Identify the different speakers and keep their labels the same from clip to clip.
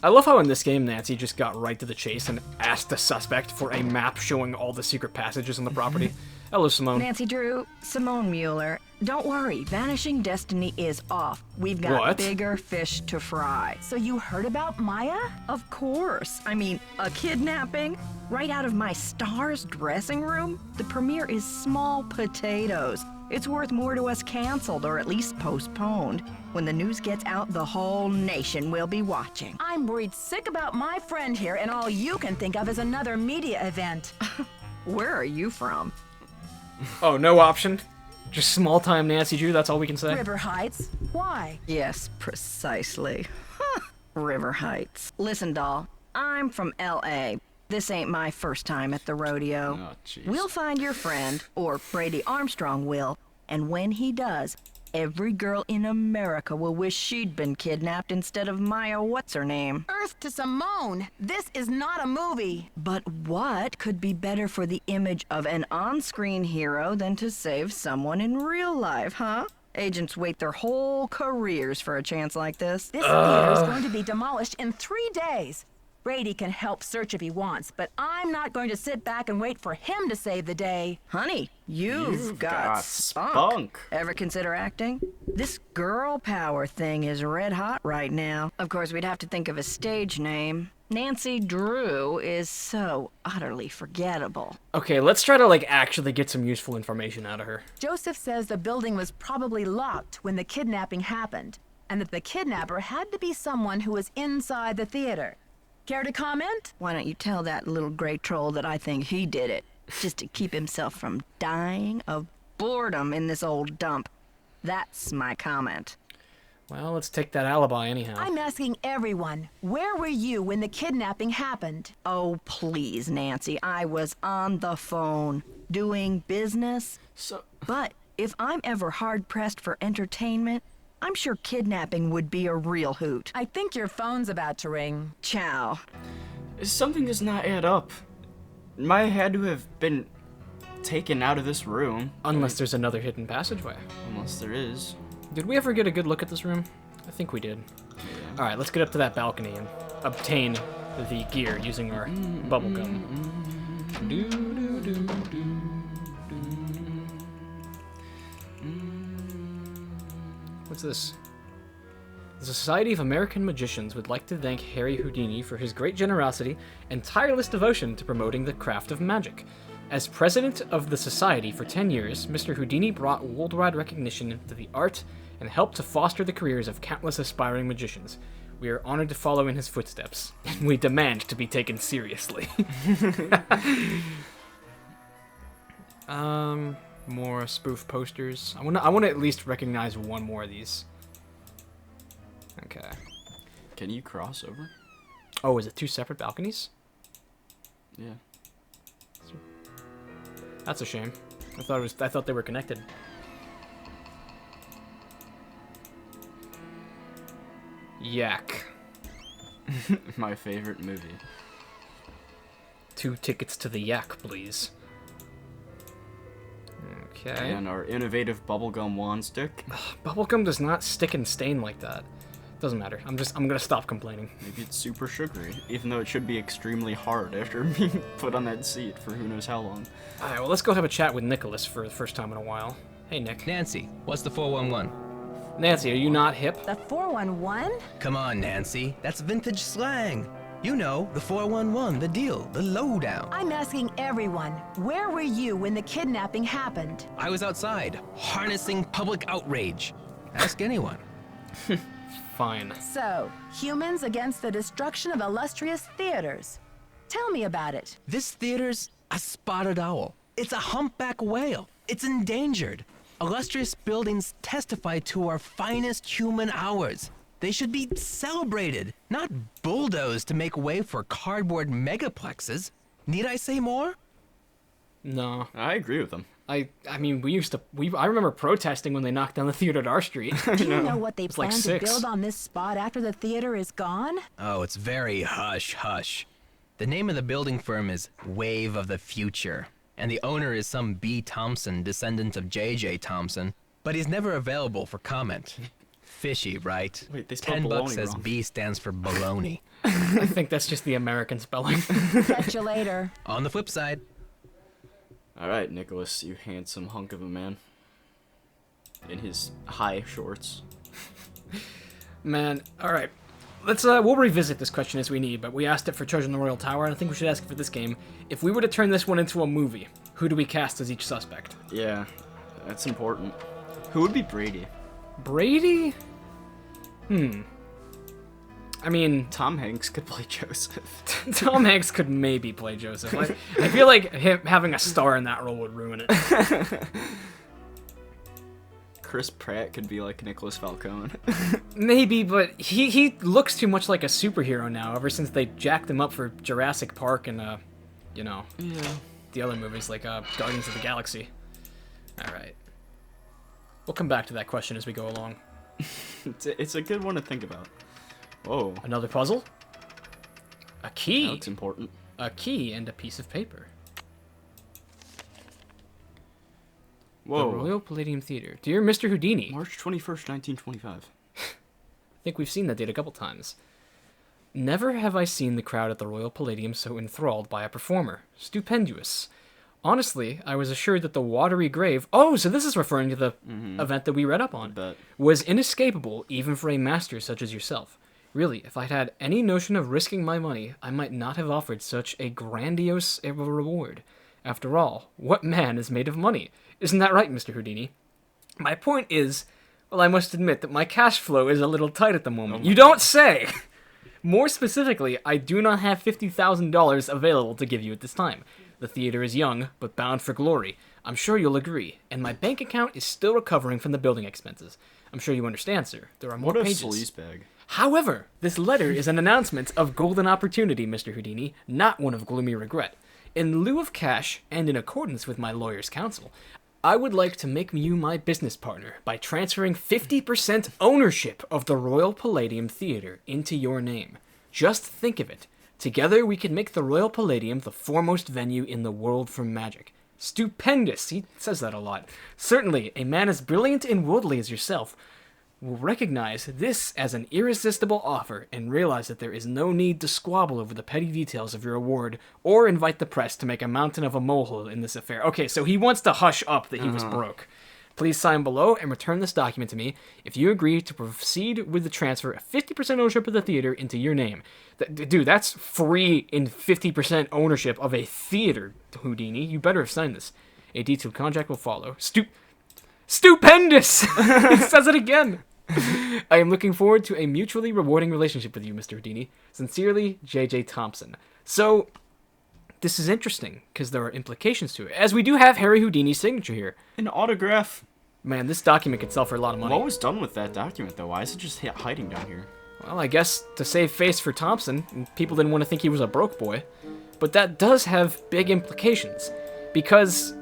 Speaker 1: I love how in this game Nancy just got right to the chase and asked the suspect for a map showing all the secret passages on the property. Hello, Simone.
Speaker 2: Nancy Drew, Simone Mueller. Don't worry, Vanishing Destiny is off. We've got bigger fish to fry.
Speaker 3: So you heard about Maya?
Speaker 2: Of course. I mean, a kidnapping? Right out of my star's dressing room? The premiere is small potatoes. It's worth more to us canceled or at least postponed. When the news gets out, the whole nation will be watching.
Speaker 3: I'm worried sick about my friend here, and all you can think of is another media event.
Speaker 2: Where are you from?
Speaker 1: Oh, no option? Just small-time Nancy Drew, that's all we can say?
Speaker 3: River Heights. Why?
Speaker 2: Yes, precisely. River Heights. Listen, doll, I'm from L.A. This ain't my first time at the rodeo.
Speaker 4: Oh, jeez.
Speaker 2: We'll find your friend, or Brady Armstrong will, and when he does, every girl in America will wish she'd been kidnapped instead of Maya what's-her-name.
Speaker 3: Earth to Simone. This is not a movie.
Speaker 2: But what could be better for the image of an on-screen hero than to save someone in real life, huh? Agents wait their whole careers for a chance like this.
Speaker 3: This theater is going to be demolished in 3 days. Brady can help search if he wants, but I'm not going to sit back and wait for him to save the day.
Speaker 2: Honey, you've got spunk.
Speaker 4: spunk.
Speaker 2: Ever consider acting? This girl power thing is red hot right now. Of course, we'd have to think of a stage name. Nancy Drew is so utterly forgettable.
Speaker 1: Okay, let's try to, like, actually get some useful information out of her.
Speaker 3: Joseph says the building was probably locked when the kidnapping happened, and that the kidnapper had to be someone who was inside the theater. Care to comment?
Speaker 2: Why don't you tell that little gray troll that I think he did it, just to keep himself from dying of boredom in this old dump. That's my comment.
Speaker 1: Well, let's take that alibi anyhow.
Speaker 3: I'm asking everyone, where were you when the kidnapping happened?
Speaker 2: Oh, please, Nancy, I was on the phone, doing business. But if I'm ever hard-pressed for entertainment, I'm sure kidnapping would be a real hoot.
Speaker 3: I think your phone's about to ring.
Speaker 2: Ciao.
Speaker 4: Something does not add up. Maya had to have been taken out of this room.
Speaker 1: Unless there's another hidden passageway.
Speaker 4: Unless there is.
Speaker 1: Did we ever get a good look at this room? I think we did.
Speaker 4: Yeah.
Speaker 1: Alright, let's get up to that balcony and obtain the gear using our bubblegum. What's this? The Society of American Magicians would like to thank Harry Houdini for his great generosity and tireless devotion to promoting the craft of magic. As president of the society for 10 years, Mr. Houdini brought worldwide recognition to the art and helped to foster the careers of countless aspiring magicians. We are honored to follow in his footsteps, and we demand to be taken seriously. More spoof posters. I wanna at least recognize one more of these. Okay.
Speaker 4: Can you cross over?
Speaker 1: Oh, is it 2 separate balconies?
Speaker 4: Yeah.
Speaker 1: That's a shame. I thought they were connected. Yak.
Speaker 4: My favorite movie.
Speaker 1: 2 tickets to the Yak, please. Okay.
Speaker 4: And our innovative bubblegum wand stick.
Speaker 1: Bubblegum does not stick and stain like that. Doesn't matter. I'm gonna stop complaining.
Speaker 4: Maybe it's super sugary, even though it should be extremely hard after being put on that seat for who knows how long.
Speaker 1: Alright, well, let's go have a chat with Nicholas for the first time in a while. Hey, Nick.
Speaker 5: Nancy, what's the 411?
Speaker 1: Nancy, are you not hip?
Speaker 3: The 411?
Speaker 5: Come on, Nancy. That's vintage slang. You know, the 411, the deal, the lowdown.
Speaker 3: I'm asking everyone, where were you when the kidnapping happened?
Speaker 5: I was outside, harnessing public outrage. Ask anyone.
Speaker 1: Fine.
Speaker 3: So, humans against the destruction of illustrious theaters. Tell me about it.
Speaker 5: This theater's a spotted owl. It's a humpback whale. It's endangered. Illustrious buildings testify to our finest human hours. They should be celebrated, not bulldozed to make way for cardboard megaplexes. Need I say more?
Speaker 1: No.
Speaker 4: I agree with them.
Speaker 1: I mean, I remember protesting when they knocked down the theater at our street.
Speaker 3: Do you know what they
Speaker 1: It's like
Speaker 3: plan to
Speaker 1: 6.
Speaker 3: build on this spot after the theater is gone?
Speaker 5: Oh, it's very hush-hush. The name of the building firm is Wave of the Future, and the owner is some B. Thompson, descendant of J.J. Thompson, but he's never available for comment. fishy, right?
Speaker 4: Wait, they spelled
Speaker 5: $10
Speaker 4: baloney
Speaker 5: says
Speaker 4: wrong.
Speaker 5: B stands for baloney.
Speaker 1: I think that's just the American spelling.
Speaker 3: Catch you later.
Speaker 5: On the flip side,
Speaker 4: All right, Nicholas, you handsome hunk of a man. In his high shorts.
Speaker 1: Man, all right. We'll revisit this question as we need, but we asked it for Treasure in the Royal Tower, and I think we should ask it for this game. If we were to turn this one into a movie, who do we cast as each suspect?
Speaker 4: Yeah, that's important. Who would be Brady?
Speaker 1: Brady? I mean,
Speaker 4: Tom Hanks could play Joseph.
Speaker 1: Tom Hanks could maybe play Joseph. I feel like him having a star in that role would ruin it.
Speaker 4: Chris Pratt could be like Nicholas Falcone.
Speaker 1: Maybe, but he looks too much like a superhero now, ever since they jacked him up for Jurassic Park and,
Speaker 4: Yeah.
Speaker 1: the other movies like Guardians of the Galaxy. Alright. We'll come back to that question as we go along.
Speaker 4: It's a good one to think about. Whoa.
Speaker 1: Another puzzle? A key?
Speaker 4: That's important.
Speaker 1: A key and a piece of paper.
Speaker 4: Whoa.
Speaker 1: The Royal Palladium Theater. Dear Mr. Houdini.
Speaker 4: March 21st, 1925.
Speaker 1: I think we've seen that date a couple times. Never have I seen the crowd at the Royal Palladium so enthralled by a performer. Stupendous. Honestly, I was assured that the watery grave... Oh, so this is referring to the event that we read up on.
Speaker 4: Bet.
Speaker 1: Was inescapable even for a master such as yourself. Really, if I'd had any notion of risking my money, I might not have offered such a grandiose of a reward. After all, what man is made of money? Isn't that right, Mr. Houdini? My point is, well, I must admit that my cash flow is a little tight at the moment. You don't say! More specifically, I do not have $50,000 available to give you at this time. The theater is young, but bound for glory. I'm sure you'll agree. And my bank account is still recovering from the building expenses. I'm sure you understand, sir. There are more
Speaker 4: What a
Speaker 1: pages.
Speaker 4: sleazebag.
Speaker 1: However, this letter is an announcement of golden opportunity, Mr. Houdini, not one of gloomy regret. In lieu of cash, and in accordance with my lawyer's counsel, I would like to make you my business partner by transferring 50% ownership of the Royal Palladium Theater into your name. Just think of it. Together we can make the Royal Palladium the foremost venue in the world for magic. Stupendous! He says that a lot. Certainly, a man as brilliant and worldly as yourself will recognize this as an irresistible offer and realize that there is no need to squabble over the petty details of your award or invite the press to make a mountain of a molehill in this affair. Okay, so he wants to hush up that he was broke. Please sign below and return this document to me if you agree to proceed with the transfer of 50% ownership of the theater into your name. Dude, that's free in 50% ownership of a theater, Houdini. You better have signed this. A detailed contract will follow. Stupendous! He says it again. I am looking forward to a mutually rewarding relationship with you, Mr. Houdini. Sincerely, J.J. Thompson. So, this is interesting, because there are implications to it, as we do have Harry Houdini's signature here.
Speaker 4: An autograph.
Speaker 1: Man, this document could sell for a lot of money.
Speaker 4: What was done with that document, though? Why is it just hiding down here?
Speaker 1: Well, I guess to save face for Thompson, people didn't want to think he was a broke boy. But that does have big implications, because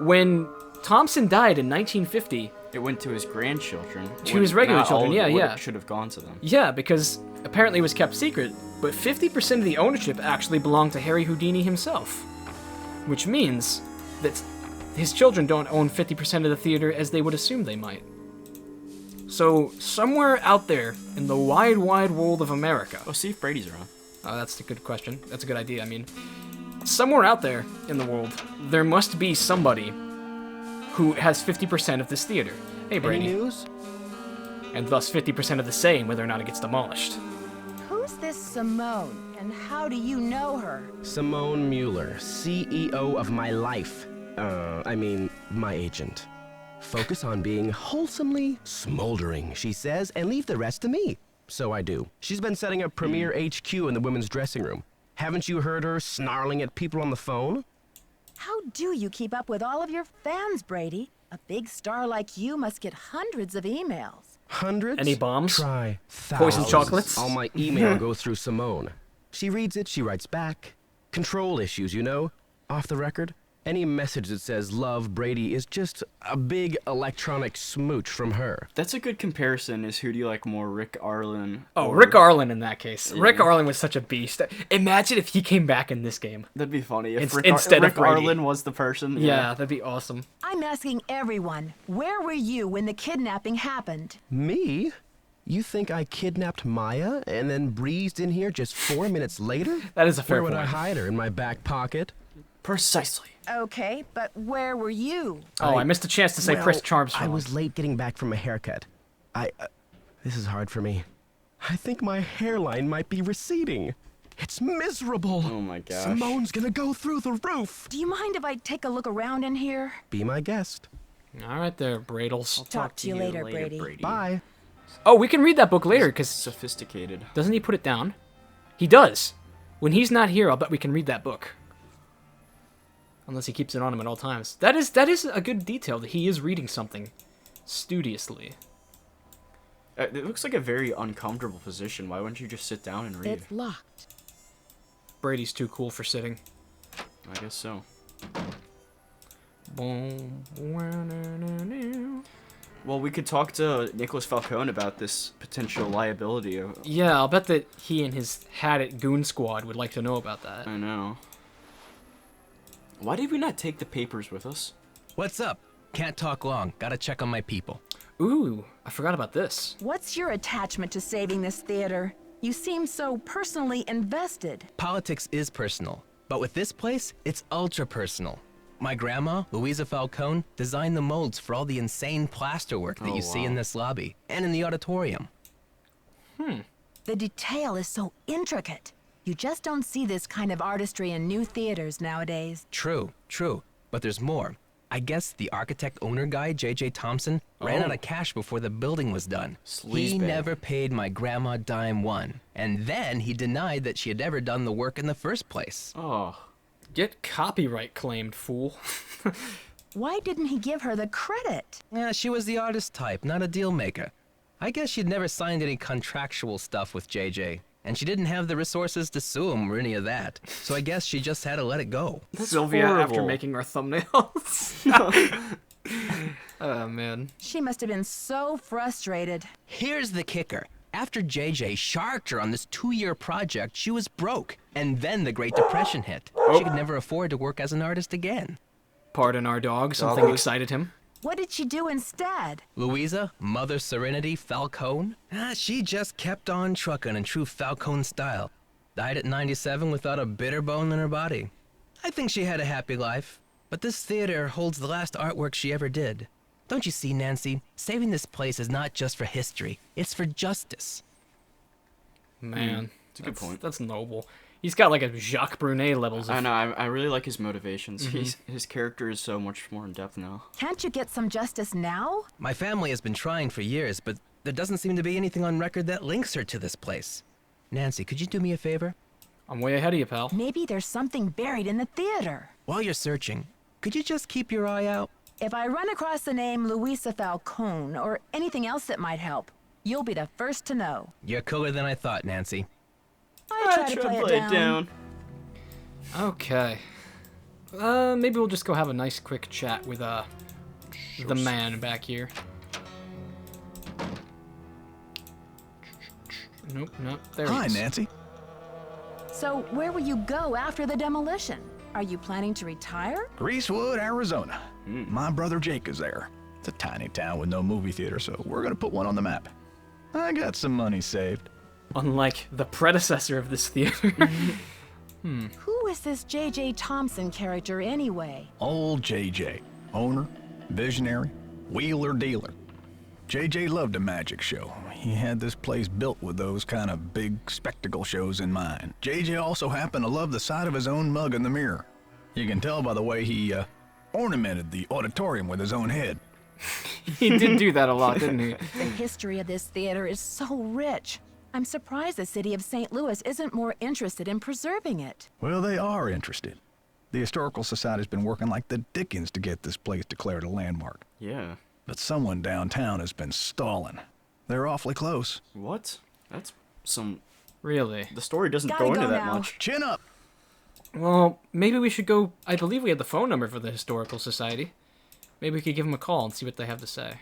Speaker 1: when Thompson died in 1950...
Speaker 4: It went to his grandchildren.
Speaker 1: To his regular
Speaker 4: Not
Speaker 1: children,
Speaker 4: all
Speaker 1: yeah,
Speaker 4: of what
Speaker 1: yeah.
Speaker 4: It should have gone to them.
Speaker 1: Yeah, because apparently it was kept secret, but 50% of the ownership actually belonged to Harry Houdini himself. Which means that his children don't own 50% of the theater as they would assume they might. So, somewhere out there in the wide, wide world of America...
Speaker 4: Oh, see if Brady's around.
Speaker 1: Oh, that's a good question. That's a good idea, I mean. Somewhere out there in the world, there must be somebody who has 50% of this theater. Hey, Brady.
Speaker 6: Any news?
Speaker 1: And thus 50% of the say in whether or not it gets demolished.
Speaker 3: Who's this Simone, and how do you know her?
Speaker 6: Simone Mueller, CEO of my life. My agent. Focus on being wholesomely smoldering, she says, and leave the rest to me. So I do. She's been setting up Premier HQ in the women's dressing room. Haven't you heard her snarling at people on the phone?
Speaker 3: How do you keep up with all of your fans, Brady? A big star like you must get hundreds of emails.
Speaker 6: Hundreds?
Speaker 1: Any bombs?
Speaker 6: Try
Speaker 1: Poison
Speaker 6: thousands.
Speaker 1: chocolates?
Speaker 6: All my email goes through Simone. She reads it, she writes back. Control issues, you know? Off the record. Any message that says love Brady is just a big electronic smooch from her.
Speaker 4: That's a good comparison. Is who do you like more, Rick Arlen?
Speaker 1: Oh,
Speaker 4: or...
Speaker 1: Rick Arlen in that case.
Speaker 4: Yeah.
Speaker 1: Rick Arlen was such a beast. Imagine if he came back in this game.
Speaker 4: That'd be funny if
Speaker 1: Instead of
Speaker 4: Rick
Speaker 1: Brady.
Speaker 4: Arlen was the person.
Speaker 1: Yeah, that'd be awesome.
Speaker 3: I'm asking everyone, where were you when the kidnapping happened?
Speaker 6: Me? You think I kidnapped Maya and then breezed in here just 4 minutes later?
Speaker 1: That is a fair
Speaker 6: Where would
Speaker 1: point.
Speaker 6: I hide her? In my back pocket?
Speaker 4: Precisely.
Speaker 3: Okay, but where were you?
Speaker 1: Oh, I missed a chance to say
Speaker 6: Well,
Speaker 1: Prince Charms.
Speaker 6: I was late getting back from a haircut. This is hard for me. I think my hairline might be receding. It's miserable.
Speaker 4: Oh my gosh.
Speaker 6: Simone's gonna go through the roof.
Speaker 3: Do you mind if I take a look around in here?
Speaker 6: Be my guest.
Speaker 1: All right there, Bradles.
Speaker 3: Talk to you later, Brady.
Speaker 6: Bye.
Speaker 1: Oh, we can read that book later, because
Speaker 4: Sophisticated.
Speaker 1: doesn't he put it down? He does. When he's not here, I'll bet we can read that book. Unless he keeps it on him at all times. That is a good detail, that he is reading something studiously.
Speaker 4: It looks like a very uncomfortable position. Why wouldn't you just sit down and read?
Speaker 3: It's locked.
Speaker 1: Brady's too cool for sitting.
Speaker 4: I guess so. Well, we could talk to Nicholas Falcone about this potential liability.
Speaker 1: Yeah, I'll bet that he and his Had It Goon Squad would like to know about that.
Speaker 4: I know. Why did we not take the papers with us?
Speaker 5: What's up? Can't talk long. Gotta check on my people.
Speaker 1: Ooh, I forgot about this.
Speaker 3: What's your attachment to saving this theater? You seem so personally invested.
Speaker 5: Politics is personal, but with this place, it's ultra personal. My grandma, Louisa Falcone, designed the molds for all the insane plasterwork that
Speaker 4: Oh,
Speaker 5: you see in
Speaker 4: wow.
Speaker 5: this lobby and in the auditorium.
Speaker 3: The detail is so intricate. You just don't see this kind of artistry in new theaters nowadays.
Speaker 5: True, but there's more. I guess the architect owner guy, Thompson, ran out of cash before the building was done. He
Speaker 4: Sleazebag.
Speaker 5: never paid my grandma dime one. And then he denied that she had ever done the work in the first place.
Speaker 4: Oh.
Speaker 1: Get copyright claimed, fool.
Speaker 3: Why didn't he give her the credit?
Speaker 5: Yeah, she was the artist type, not a deal maker. I guess she'd never signed any contractual stuff with JJ. And she didn't have the resources to sue him or any of that. So I guess she just had to let it go.
Speaker 1: Sylvia after
Speaker 4: horrible.
Speaker 1: making our thumbnails. Oh, man.
Speaker 3: She must have been so frustrated.
Speaker 5: Here's the kicker. After JJ sharked her on this 2-year project, she was broke. And then the Great Depression hit. She could never afford to work as an artist again.
Speaker 1: Pardon our dog, something
Speaker 4: Dog.
Speaker 1: excited him.
Speaker 3: What did she do instead?
Speaker 5: Louisa, Mother Serenity Falcone, she just kept on trucking in true Falcone style. Died at 97 without a bitter bone in her body. I think she had a happy life, but this theater holds the last artwork she ever did. Don't you see, Nancy? Saving this place is not just for history, it's for justice.
Speaker 1: Man.
Speaker 4: It's a good point.
Speaker 1: That's noble. He's got like a Jacques Brunet levels of...
Speaker 4: I know. I really like his motivations. His character is so much more in depth now.
Speaker 3: Can't you get some justice now?
Speaker 5: My family has been trying for years, but there doesn't seem to be anything on record that links her to this place. Nancy, could you do me a favor?
Speaker 1: I'm way ahead of you, pal.
Speaker 3: Maybe there's something buried in the theater.
Speaker 5: While you're searching, could you just keep your eye out?
Speaker 3: If I run across the name Louisa Falcone or anything else that might help, you'll be the first to know.
Speaker 5: You're cooler than I thought, Nancy.
Speaker 3: I try to play it down.
Speaker 1: Okay. Maybe we'll just go have a nice quick chat with, the man back here. Nope, there he
Speaker 7: Hi,
Speaker 1: is.
Speaker 7: Nancy.
Speaker 3: So where will you go after the demolition? Are you planning to retire?
Speaker 7: Greasewood, Arizona. My brother Jake is there. It's a tiny town with no movie theater, so we're gonna put one on the map. I got some money saved.
Speaker 1: Unlike the predecessor of this theater.
Speaker 3: Who is this J.J. Thompson character anyway?
Speaker 7: Old JJ. Owner, visionary, wheeler dealer. JJ loved a magic show. He had this place built with those kind of big spectacle shows in mind. JJ also happened to love the sight of his own mug in the mirror. You can tell by the way he ornamented the auditorium with his own head.
Speaker 1: He did do that a lot, didn't he?
Speaker 3: The history of this theater is so rich. I'm surprised the city of St. Louis isn't more interested in preserving it.
Speaker 7: Well, they are interested. The Historical Society's been working like the dickens to get this place declared a landmark.
Speaker 4: Yeah.
Speaker 7: But someone downtown has been stalling. They're awfully close.
Speaker 4: What? That's some...
Speaker 1: Really?
Speaker 4: The story doesn't
Speaker 3: Gotta
Speaker 4: go into
Speaker 3: go
Speaker 4: that
Speaker 3: now.
Speaker 4: much.
Speaker 7: Chin up!
Speaker 1: Well, maybe we should go... I believe we have the phone number for the Historical Society. Maybe we could give them a call and see what they have to say.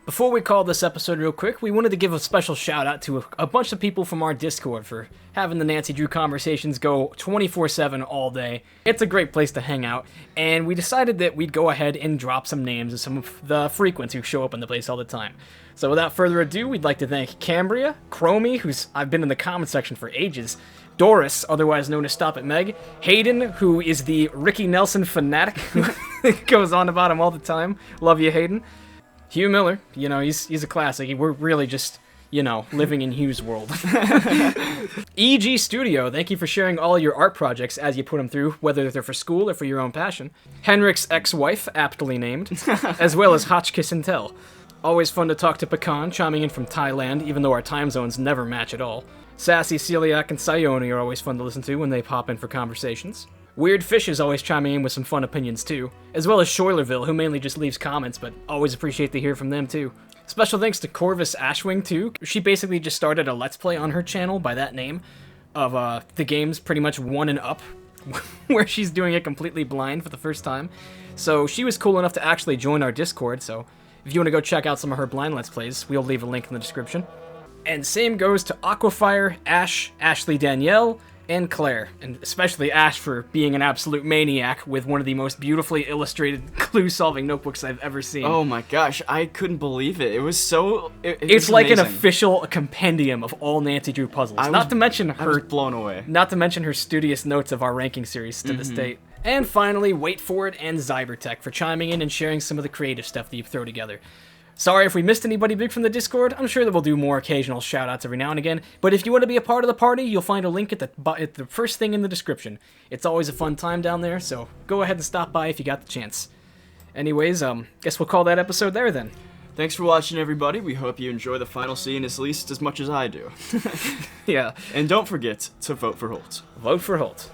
Speaker 1: Before we call this episode real quick, we wanted to give a special shout out to a bunch of people from our Discord for having the Nancy Drew conversations go 24/7 all day. It's a great place to hang out, and we decided that we'd go ahead and drop some names of some of the frequents who show up in the place all the time. So without further ado, we'd like to thank Cambria, Chromie, who's I've been in the comment section for ages, Doris, otherwise known as Stop It Meg, Hayden, who is the Ricky Nelson fanatic who goes on about him all the time. Love you, Hayden. Hugh Miller, you know, he's a classic. We're really just, you know, living in Hugh's world. EG Studio, thank you for sharing all your art projects as you put them through, whether they're for school or for your own passion. Henrik's ex-wife, aptly named, as well as Hotchkiss and Tell. Always fun to talk to Pecan, chiming in from Thailand, even though our time zones never match at all. Sassy, Celiac, and Sione are always fun to listen to when they pop in for conversations. Weird Fish is always chiming in with some fun opinions too, as well as Shoilerville, who mainly just leaves comments, but always appreciate to hear from them too. Special thanks to Corvus Ashwing too. She basically just started a Let's Play on her channel by that name of the games pretty much 1 and up, where she's doing it completely blind for the first time. So she was cool enough to actually join our Discord, so if you want to go check out some of her blind Let's Plays, we'll leave a link in the description. And same goes to Aquafire, Ash, Ashley Danielle, and Claire, and especially Ash for being an absolute maniac with one of the most beautifully illustrated clue-solving notebooks I've ever seen.
Speaker 4: Oh my gosh, I couldn't believe it. It was so...
Speaker 1: It's like
Speaker 4: amazing.
Speaker 1: an official compendium of all Nancy Drew puzzles.
Speaker 4: I was blown away.
Speaker 1: Not to mention her studious notes of our ranking series to this date. And finally, Wait For It and Zybertech for chiming in and sharing some of the creative stuff that you throw together. Sorry if we missed anybody big from the Discord. I'm sure that we'll do more occasional shoutouts every now and again, but if you want to be a part of the party, you'll find a link at the first thing in the description. It's always a fun time down there, so go ahead and stop by if you got the chance. Anyways, guess we'll call that episode there then.
Speaker 4: Thanks for watching, everybody. We hope you enjoy the final scene at least as much as I do.
Speaker 1: Yeah.
Speaker 4: And don't forget to vote for Holt.
Speaker 1: Vote for Holt.